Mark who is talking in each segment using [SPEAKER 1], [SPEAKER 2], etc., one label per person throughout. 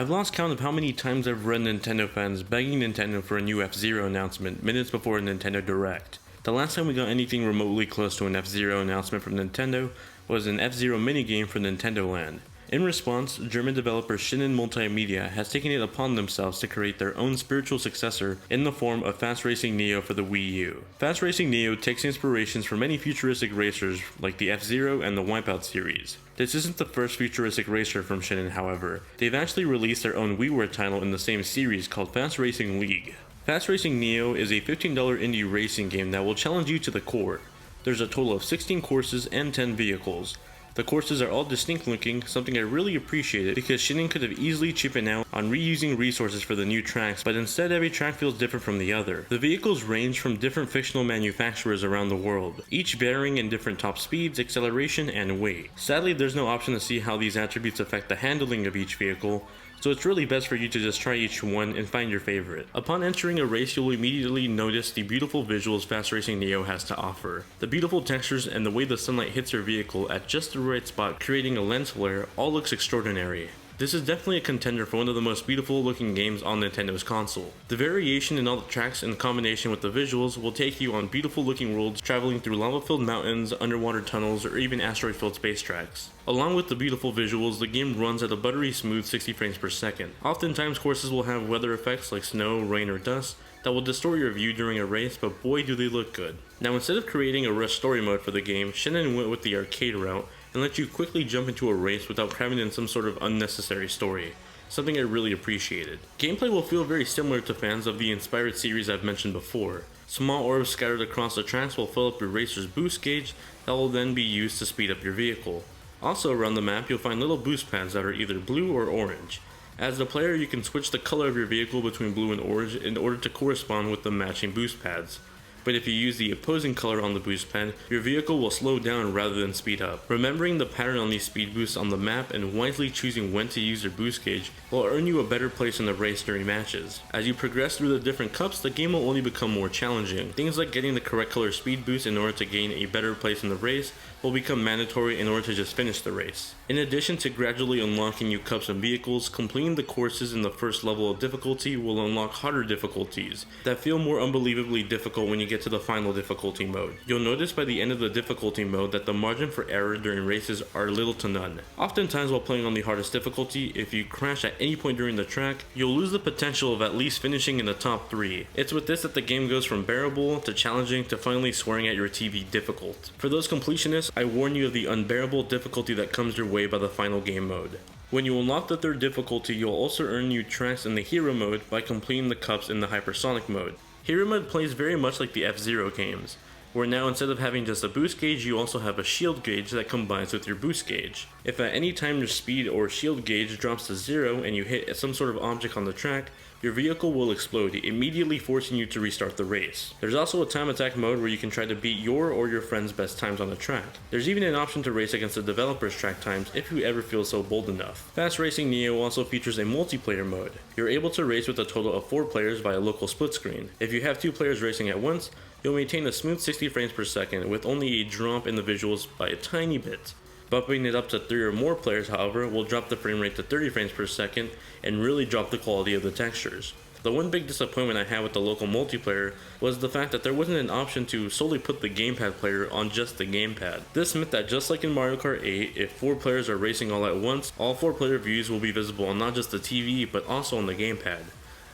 [SPEAKER 1] I've lost count of how many times I've read Nintendo fans begging Nintendo for a new F-Zero announcement minutes before a Nintendo Direct. The last time we got anything remotely close to an F-Zero announcement from Nintendo was an F-Zero minigame for Nintendo Land. In response, German developer Shin'en Multimedia has taken it upon themselves to create their own spiritual successor in the form of Fast Racing Neo for the Wii U. Fast Racing Neo takes inspirations from many futuristic racers like the F-Zero and the Wipeout series. This isn't the first futuristic racer from Shin'en, however. They've actually released their own WiiWare title in the same series called Fast Racing League. Fast Racing Neo is a $15 indie racing game that will challenge you to the core. There's a total of 16 courses and 10 vehicles. The courses are all distinct looking, something I really appreciated because Shin'en could have easily chipped out on reusing resources for the new tracks, but instead every track feels different from the other. The vehicles range from different fictional manufacturers around the world, each varying in different top speeds, acceleration, and weight. Sadly, there's no option to see how these attributes affect the handling of each vehicle, so it's really best for you to just try each one and find your favorite. Upon entering a race, you'll immediately notice the beautiful visuals Fast Racing Neo has to offer. The beautiful textures and the way the sunlight hits your vehicle at just the right spot, creating a lens flare, all looks extraordinary. This is definitely a contender for one of the most beautiful looking games on Nintendo's console. The variation in all the tracks in combination with the visuals will take you on beautiful looking worlds traveling through lava-filled mountains, underwater tunnels, or even asteroid-filled space tracks. Along with the beautiful visuals, the game runs at a buttery smooth 60 frames per second. Oftentimes courses will have weather effects like snow, rain, or dust that will distort your view during a race, but boy do they look good. Now instead of creating a rush story mode for the game, Shin'en went with the arcade route and let you quickly jump into a race without cramming in some sort of unnecessary story, something I really appreciated. Gameplay will feel very similar to fans of the inspired series I've mentioned before. Small orbs scattered across the tracks will fill up your racer's boost gauge that will then be used to speed up your vehicle. Also around the map you'll find little boost pads that are either blue or orange. As the player you can switch the color of your vehicle between blue and orange in order to correspond with the matching boost pads. But if you use the opposing color on the boost pad, your vehicle will slow down rather than speed up. Remembering the pattern on these speed boosts on the map and wisely choosing when to use your boost gauge will earn you a better place in the race during matches. As you progress through the different cups, the game will only become more challenging. Things like getting the correct color speed boost in order to gain a better place in the race will become mandatory in order to just finish the race. In addition to gradually unlocking new cups and vehicles, completing the courses in the first level of difficulty will unlock harder difficulties that feel more unbelievably difficult when you get to the final difficulty mode. You'll notice by the end of the difficulty mode that the margin for error during races are little to none. Oftentimes while playing on the hardest difficulty, if you crash at any point during the track, you'll lose the potential of at least finishing in the top 3. It's with this that the game goes from bearable to challenging to finally swearing at your TV difficult. For those completionists, I warn you of the unbearable difficulty that comes your way by the final game mode. When you unlock the third difficulty, you'll also earn new tracks in the hero mode by completing the cups in the hypersonic mode. Hero mode plays very much like the F-Zero games, where now instead of having just a boost gauge, you also have a shield gauge that combines with your boost gauge. If at any time your speed or shield gauge drops to 0 and you hit some sort of object on the track, your vehicle will explode, immediately forcing you to restart the race. There's also a time attack mode where you can try to beat your or your friend's best times on the track. There's even an option to race against the developer's track times if you ever feel so bold enough. Fast Racing Neo also features a multiplayer mode. You're able to race with a total of 4 players via local split screen. If you have 2 players racing at once, you'll maintain a smooth 60 frames per second with only a drop in the visuals by a tiny bit. Bumping it up to 3 or more players, however, will drop the frame rate to 30 frames per second and really drop the quality of the textures. The one big disappointment I had with the local multiplayer was the fact that there wasn't an option to solely put the gamepad player on just the gamepad. This meant that just like in Mario Kart 8, if 4 players are racing all at once, all 4 player views will be visible on not just the TV but also on the gamepad.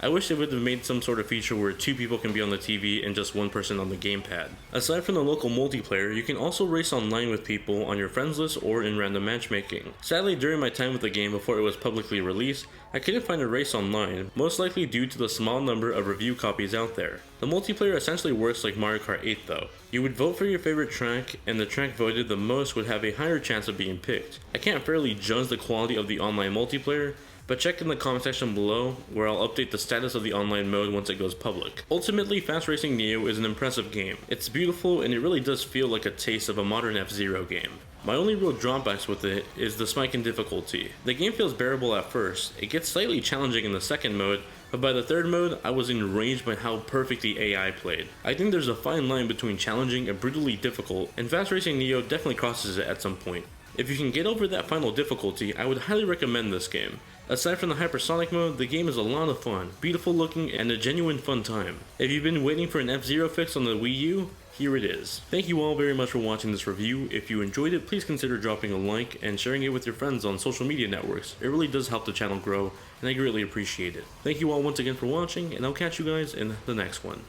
[SPEAKER 1] I wish they would have made some sort of feature where 2 people can be on the TV and just 1 person on the gamepad. Aside from the local multiplayer, you can also race online with people on your friends list or in random matchmaking. Sadly, during my time with the game before it was publicly released, I couldn't find a race online, most likely due to the small number of review copies out there. The multiplayer essentially works like Mario Kart 8 though. You would vote for your favorite track, and the track voted the most would have a higher chance of being picked. I can't fairly judge the quality of the online multiplayer, but check in the comment section below where I'll update the status of the online mode once it goes public. Ultimately, Fast Racing Neo is an impressive game. It's beautiful and it really does feel like a taste of a modern F-Zero game. My only real drawbacks with it is the spike in difficulty. The game feels bearable at first, it gets slightly challenging in the second mode, but by the third mode, I was enraged by how perfect the AI played. I think there's a fine line between challenging and brutally difficult, and Fast Racing Neo definitely crosses it at some point. If you can get over that final difficulty, I would highly recommend this game. Aside from the hypersonic mode, the game is a lot of fun, beautiful looking, and a genuine fun time. If you've been waiting for an F-Zero fix on the Wii U, here it is. Thank you all very much for watching this review. If you enjoyed it, please consider dropping a like and sharing it with your friends on social media networks. It really does help the channel grow, and I greatly appreciate it. Thank you all once again for watching, and I'll catch you guys in the next one.